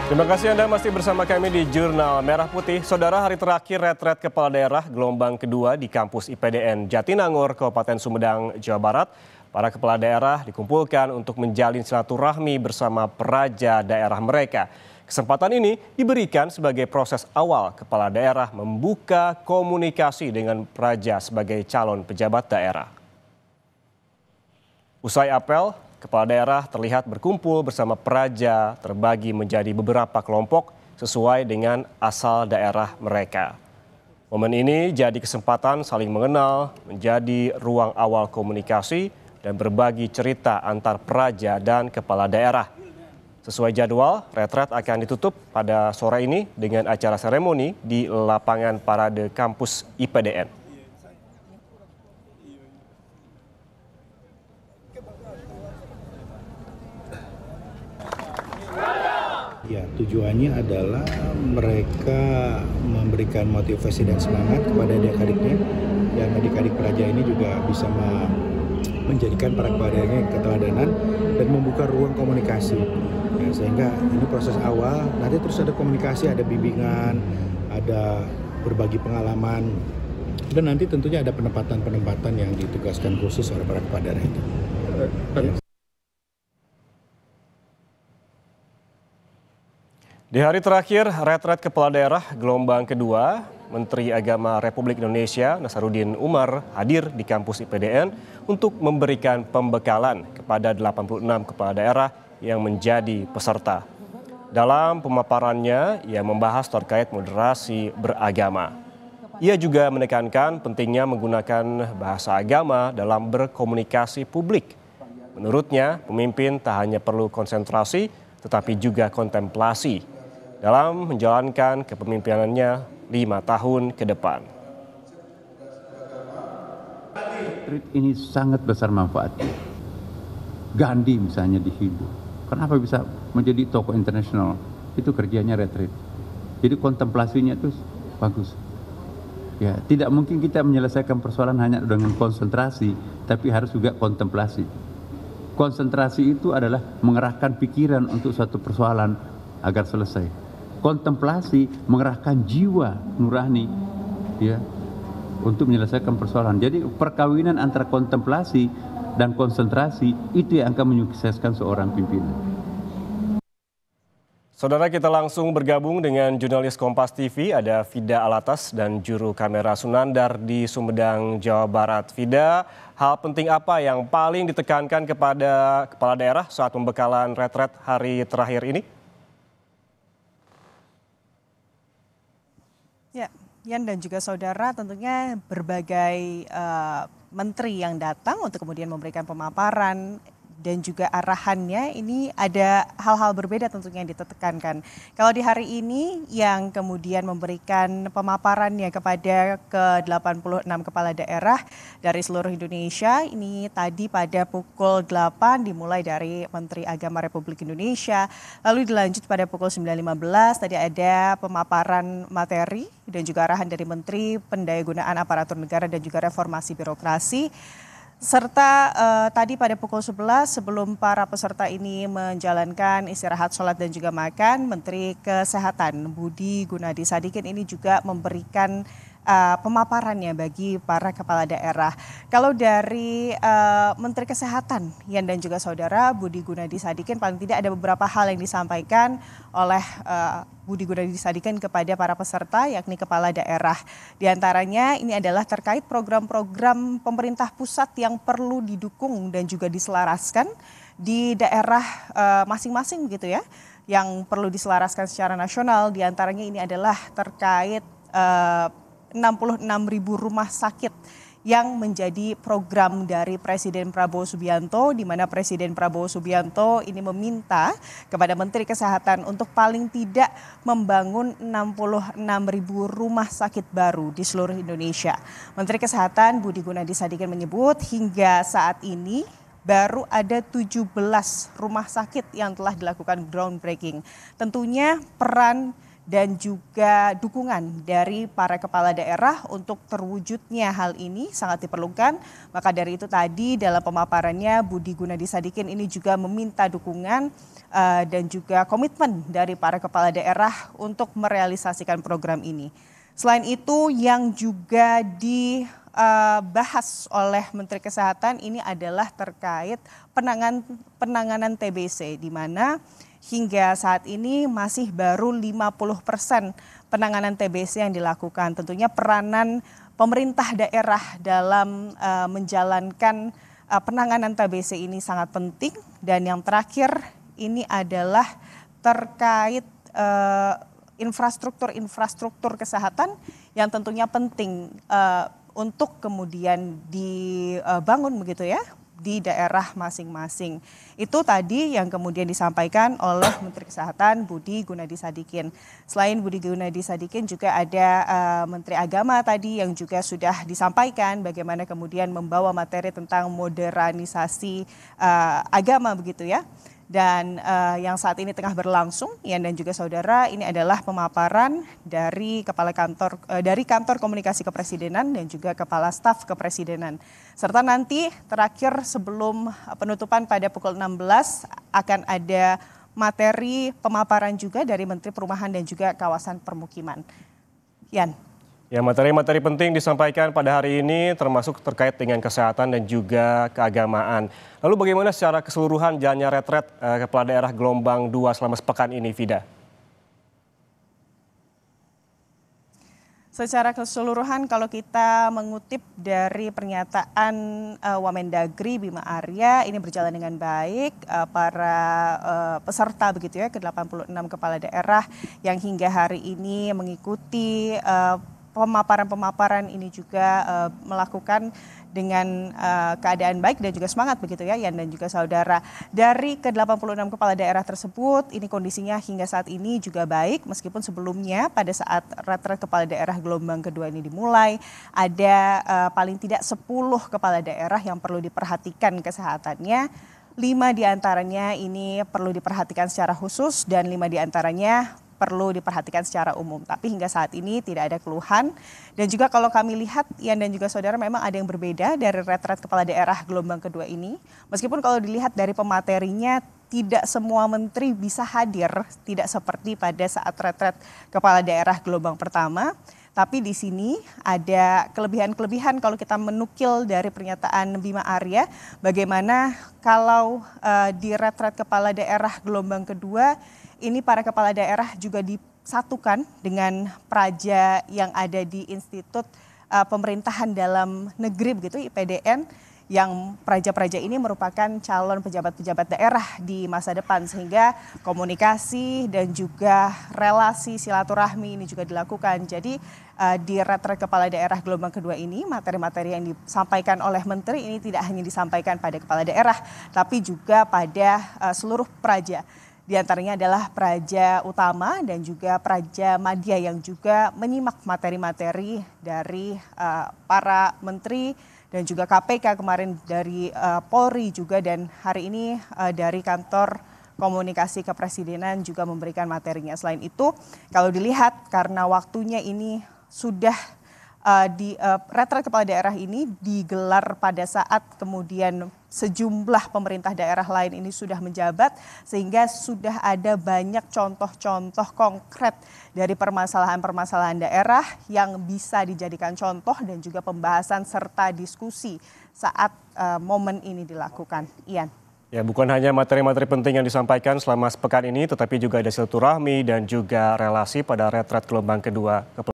Terima kasih Anda masih bersama kami di Jurnal Merah Putih. Saudara, hari terakhir retret kepala daerah gelombang kedua di kampus IPDN Jatinangor, Kabupaten Sumedang, Jawa Barat. Para kepala daerah dikumpulkan untuk menjalin silaturahmi bersama peraja daerah mereka. Kesempatan ini diberikan sebagai proses awal kepala daerah membuka komunikasi dengan peraja sebagai calon pejabat daerah. Usai apel, kepala daerah terlihat berkumpul bersama peraja terbagi menjadi beberapa kelompok sesuai dengan asal daerah mereka. Momen ini jadi kesempatan saling mengenal, menjadi ruang awal komunikasi dan berbagi cerita antar peraja dan kepala daerah. Sesuai jadwal, retret akan ditutup pada sore ini dengan acara seremoni di lapangan parade kampus IPDN. Ya, tujuannya adalah mereka memberikan motivasi dan semangat kepada adik-adiknya, dan adik-adik peraja ini juga bisa menjadikan para kepala daerahnya keteladanan dan membuka ruang komunikasi. Ya, sehingga ini proses awal, nanti terus ada komunikasi, ada bimbingan, ada berbagi pengalaman, dan nanti tentunya ada penempatan-penempatan yang ditugaskan khusus oleh para kepala daerah itu. Ya. Di hari terakhir retret kepala daerah gelombang kedua, Menteri Agama Republik Indonesia Nasaruddin Umar hadir di kampus IPDN untuk memberikan pembekalan kepada 86 kepala daerah yang menjadi peserta. Dalam pemaparannya, ia membahas terkait moderasi beragama. Ia juga menekankan pentingnya menggunakan bahasa agama dalam berkomunikasi publik. Menurutnya, pemimpin tak hanya perlu konsentrasi, tetapi juga kontemplasi dalam menjalankan kepemimpinannya 5 tahun ke depan. Ini sangat besar manfaatnya. Gandhi misalnya di Hindu, kenapa bisa menjadi tokoh internasional? Itu kerjanya retreat. Jadi kontemplasinya itu bagus. Ya, tidak mungkin kita menyelesaikan persoalan hanya dengan konsentrasi, tapi harus juga kontemplasi. Konsentrasi itu adalah mengerahkan pikiran untuk suatu persoalan agar selesai. Kontemplasi mengerahkan jiwa nurani, ya, untuk menyelesaikan persoalan. Jadi perkawinan antara kontemplasi dan konsentrasi itu yang akan menyukseskan seorang pimpinan. Saudara, kita langsung bergabung dengan jurnalis Kompas TV, ada Fida Alatas dan juru kamera Sunandar di Sumedang, Jawa Barat. Fida, hal penting apa yang paling ditekankan kepada kepala daerah saat pembekalan retret hari terakhir ini? Ya, Yan dan juga saudara, tentunya berbagai menteri yang datang untuk kemudian memberikan pemaparan dan juga arahannya ini ada hal-hal berbeda tentunya yang ditekankan. Kalau di hari ini yang kemudian memberikan pemaparannya kepada ke-86 kepala daerah dari seluruh Indonesia, ini tadi pada pukul 8 dimulai dari Menteri Agama Republik Indonesia, lalu dilanjut pada pukul 9.15 tadi ada pemaparan materi dan juga arahan dari Menteri Pendayagunaan Aparatur Negara dan juga Reformasi Birokrasi. Serta tadi pada pukul 11 sebelum para peserta ini menjalankan istirahat, sholat dan juga makan, Menteri Kesehatan Budi Gunadi Sadikin ini juga memberikan pemaparannya bagi para kepala daerah. Kalau dari Menteri Kesehatan Yan dan juga saudara Budi Gunadi Sadikin, paling tidak ada beberapa hal yang disampaikan oleh Budi Gunadi Sadikin kepada para peserta yakni kepala daerah. Di antaranya ini adalah terkait program-program pemerintah pusat yang perlu didukung dan juga diselaraskan di daerah masing-masing gitu ya, yang perlu diselaraskan secara nasional. Di antaranya ini adalah terkait 66.000 rumah sakit yang menjadi program dari Presiden Prabowo Subianto, di mana Presiden Prabowo Subianto ini meminta kepada Menteri Kesehatan untuk paling tidak membangun 66.000 rumah sakit baru di seluruh Indonesia. Menteri Kesehatan Budi Gunadi Sadikin menyebut hingga saat ini baru ada 17 rumah sakit yang telah dilakukan groundbreaking. Tentunya peran dan juga dukungan dari para kepala daerah untuk terwujudnya hal ini sangat diperlukan. Maka dari itu tadi dalam pemaparannya Budi Gunadi Sadikin ini juga meminta dukungan dan juga komitmen dari para kepala daerah untuk merealisasikan program ini. Selain itu yang juga dibahas oleh Menteri Kesehatan ini adalah terkait penanganan TBC, di mana hingga saat ini masih baru 50% penanganan TBC yang dilakukan. Tentunya peranan pemerintah daerah dalam menjalankan penanganan TBC ini sangat penting. Dan yang terakhir ini adalah terkait infrastruktur kesehatan yang tentunya penting untuk kemudian dibangun begitu ya di daerah masing-masing. Itu tadi yang kemudian disampaikan oleh Menteri Kesehatan Budi Gunadi Sadikin. Selain Budi Gunadi Sadikin juga ada Menteri Agama tadi yang juga sudah disampaikan bagaimana kemudian membawa materi tentang modernisasi agama begitu ya. Dan yang saat ini tengah berlangsung, Ian dan juga saudara, ini adalah pemaparan dari kantor komunikasi kepresidenan dan juga kepala staf kepresidenan. Serta nanti terakhir sebelum penutupan pada pukul 16 akan ada materi pemaparan juga dari Menteri Perumahan dan juga Kawasan Permukiman. Ian. Ya, materi-materi penting disampaikan pada hari ini termasuk terkait dengan kesehatan dan juga keagamaan. Lalu bagaimana secara keseluruhan jalannya retret kepala daerah gelombang 2 selama sepekan ini, Vida? Secara keseluruhan kalau kita mengutip dari pernyataan Wamendagri Bima Arya, ini berjalan dengan baik. Para peserta begitu ya, ke-86 kepala daerah yang hingga hari ini mengikuti pemaparan ini juga melakukan dengan keadaan baik dan juga semangat begitu ya, Yan dan juga saudara. Dari ke-86 kepala daerah tersebut, ini kondisinya hingga saat ini juga baik, meskipun sebelumnya pada saat retret kepala daerah gelombang kedua ini dimulai, ada paling tidak 10 kepala daerah yang perlu diperhatikan kesehatannya. 5 diantaranya ini perlu diperhatikan secara khusus dan 5 diantaranya perlu diperhatikan secara umum. Tapi hingga saat ini tidak ada keluhan. Dan juga kalau kami lihat, Ian dan juga saudara, memang ada yang berbeda dari retret kepala daerah gelombang kedua ini. Meskipun kalau dilihat dari pematerinya, tidak semua menteri bisa hadir, tidak seperti pada saat retret kepala daerah gelombang pertama. Tapi di sini ada kelebihan-kelebihan kalau kita menukil dari pernyataan Bima Arya, bagaimana kalau di retret kepala daerah gelombang kedua, ini para kepala daerah juga disatukan dengan praja yang ada di Institut Pemerintahan Dalam Negeri begitu, IPDN, yang praja-praja ini merupakan calon pejabat-pejabat daerah di masa depan, sehingga komunikasi dan juga relasi silaturahmi ini juga dilakukan. Jadi di retret kepala daerah gelombang kedua ini, materi-materi yang disampaikan oleh menteri ini tidak hanya disampaikan pada kepala daerah, tapi juga pada seluruh praja. Di antaranya adalah praja utama dan juga praja madya yang juga menyimak materi-materi dari para menteri dan juga KPK kemarin, dari Polri juga, dan hari ini dari kantor komunikasi kepresidenan juga memberikan materinya. Selain itu, kalau dilihat karena waktunya ini sudah di retret kepala daerah ini digelar pada saat kemudian sejumlah pemerintah daerah lain ini sudah menjabat, sehingga sudah ada banyak contoh-contoh konkret dari permasalahan-permasalahan daerah yang bisa dijadikan contoh dan juga pembahasan serta diskusi saat momen ini dilakukan. Ian. Ya, bukan hanya materi-materi penting yang disampaikan selama sepekan ini, tetapi juga ada silaturahmi dan juga relasi pada retret gelombang kedua